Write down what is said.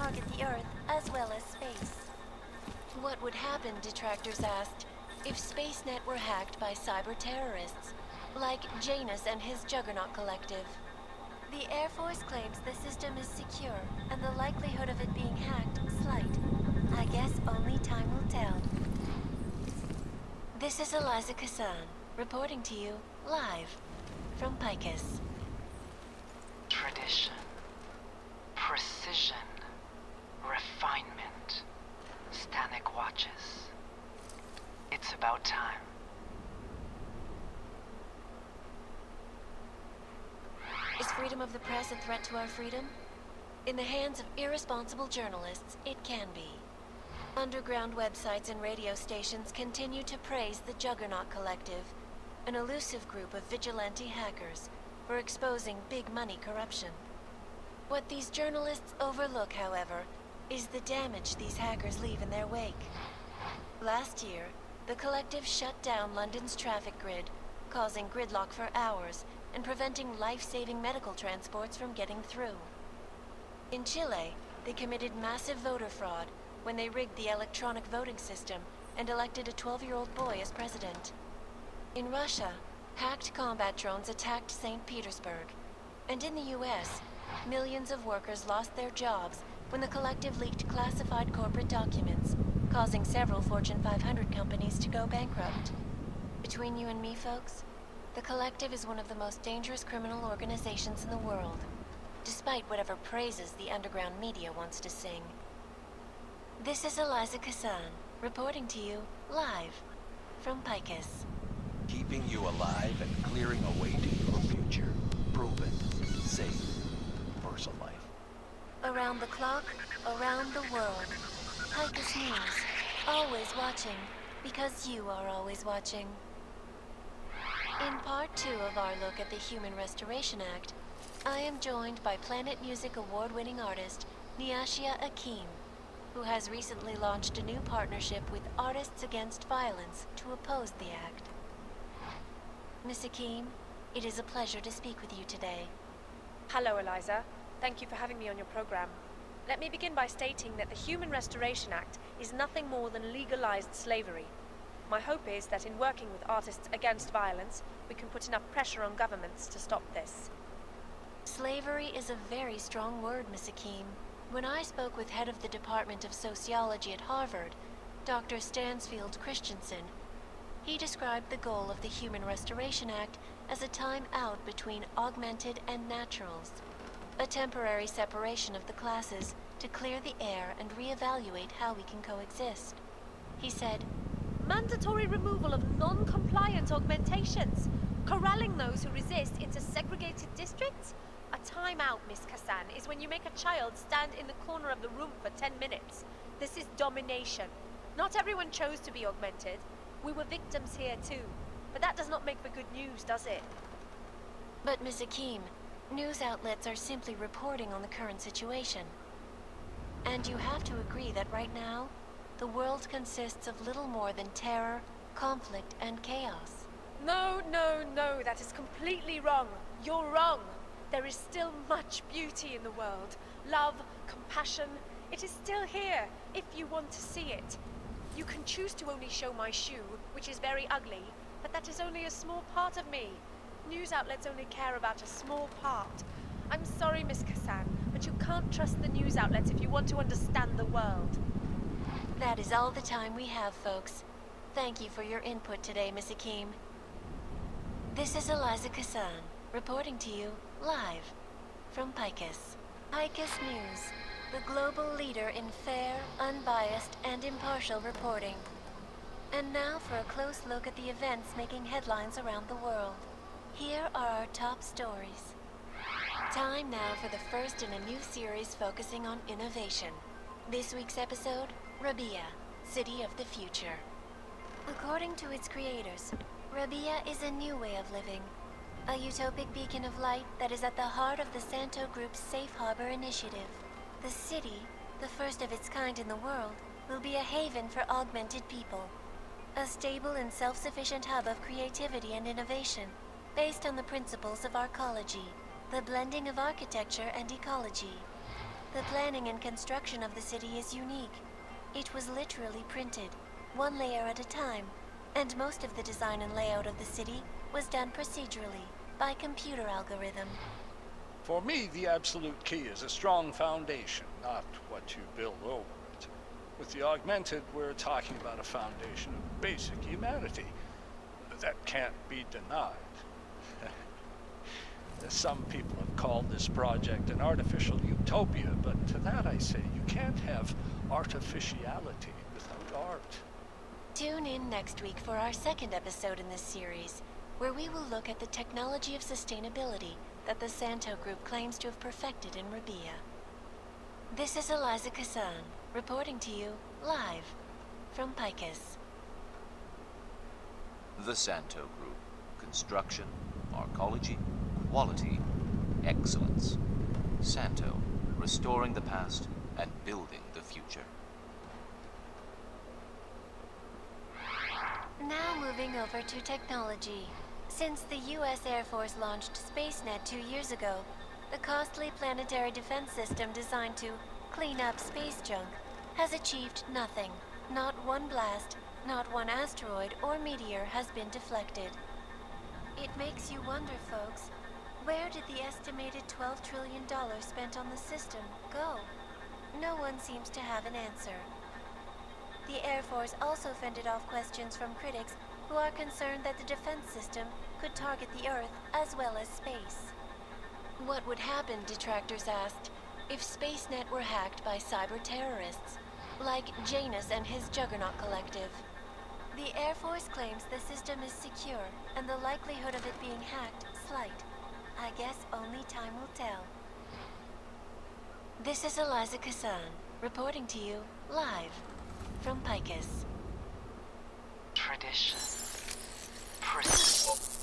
target the Earth as well as space. What would happen, detractors asked, if SpaceNet were hacked by cyber-terrorists, like Janus and his Juggernaut Collective? The Air Force claims the system is secure, and the likelihood of it being hacked slight. I guess only time will tell. This is Eliza Cassan, reporting to you live from Picus. Tradition, precision, refinement, Stanek watches. It's about time. Is freedom of the press a threat to our freedom? In the hands of irresponsible journalists, it can be. Underground websites and radio stations continue to praise the Juggernaut Collective, an elusive group of vigilante hackers, for exposing big money corruption. What these journalists overlook, however, is the damage these hackers leave in their wake. Last year, the Collective shut down London's traffic grid, causing gridlock for hours and preventing life-saving medical transports from getting through. In Chile, they committed massive voter fraud when they rigged the electronic voting system and elected a 12-year-old boy as president. In Russia, hacked combat drones attacked St. Petersburg. And in the US, millions of workers lost their jobs when the Collective leaked classified corporate documents, causing several Fortune 500 companies to go bankrupt. Between you and me, folks, the Collective is one of the most dangerous criminal organizations in the world, despite whatever praises the underground media wants to sing. This is Eliza Cassan, reporting to you live from Picus. Keeping you alive and clearing a way to your future. Proven, safe, VersaLife. Around the clock, around the world. Picus News, always watching, because you are always watching. In part 2 of our look at the Human Restoration Act, I am joined by Planet Music award-winning artist Niashia Akeem, who has recently launched a new partnership with Artists Against Violence to oppose the act. Miss Akeem, it is a pleasure to speak with you today. Hello, Eliza. Thank you for having me on your program. Let me begin by stating that the Human Restoration Act is nothing more than legalized slavery. My hope is that in working with Artists Against Violence, we can put enough pressure on governments to stop this. Slavery is a very strong word, Miss Akeem. When I spoke with head of the Department of Sociology at Harvard, Dr. Stansfield Christensen, he described the goal of the Human Restoration Act as a time out between augmented and naturals, a temporary separation of the classes to clear the air and reevaluate how we can coexist. He said, Mandatory removal of non-compliant augmentations, corralling those who resist into segregated districts? A timeout, Miss Cassan, is when you make a child stand in the corner of the room for 10 minutes. This is domination. Not everyone chose to be augmented. We were victims here too. But that does not make for good news, does it? But Miss Akeem, news outlets are simply reporting on the current situation. And you have to agree that right now, the world consists of little more than terror, conflict, and chaos. No, that is completely wrong. You're wrong. There is still much beauty in the world. Love, compassion. It is still here, if you want to see it. You can choose to only show my shoe, which is very ugly, but that is only a small part of me. News outlets only care about a small part. I'm sorry, Miss Cassan, but you can't trust the news outlets if you want to understand the world. That is all the time we have, folks. Thank you for your input today, Miss Akeem. This is Eliza Cassan, reporting to you live from Picus. Picus News, the global leader in fair, unbiased, and impartial reporting. And now for a close look at the events making headlines around the world. Here are our top stories. Time now for the first in a new series focusing on innovation. This week's episode, Rabia, City of the Future. According to its creators, Rabia is a new way of living. A utopic beacon of light that is at the heart of the Santo Group's Safe Harbor initiative. The city, the first of its kind in the world, will be a haven for augmented people. A stable and self-sufficient hub of creativity and innovation, based on the principles of arcology, the blending of architecture and ecology. The planning and construction of the city is unique. It was literally printed, one layer at a time, and most of the design and layout of the city was done procedurally, by computer algorithm. For me, the absolute key is a strong foundation, not what you build over it. With the augmented, we're talking about a foundation of basic humanity. That can't be denied. Some people have called this project an artificial utopia, but to that I say you can't have artificiality without art. Tune in next week for our second episode in this series, where we will look at the technology of sustainability that the Santo Group claims to have perfected in Rabia. This is Eliza Kassan, reporting to you live from Picus. The Santo Group. Construction, arcology, quality, excellence. Santo, restoring the past and building the future. Now moving over to technology. Since the U.S. Air Force launched SpaceNet 2 years ago, the costly planetary defense system designed to clean up space junk has achieved nothing. Not one blast, not one asteroid or meteor has been deflected. It makes you wonder, folks, where did the estimated $12 trillion spent on the system go? No one seems to have an answer. The Air Force also fended off questions from critics who are concerned that the defense system could target the Earth as well as space. What would happen, detractors asked, if SpaceNet were hacked by cyber terrorists, like Janus and his Juggernaut Collective? The Air Force claims the system is secure, and the likelihood of it being hacked slight. I guess only time will tell. This is Eliza Kassan, reporting to you live from Picus. Tradition. Precision.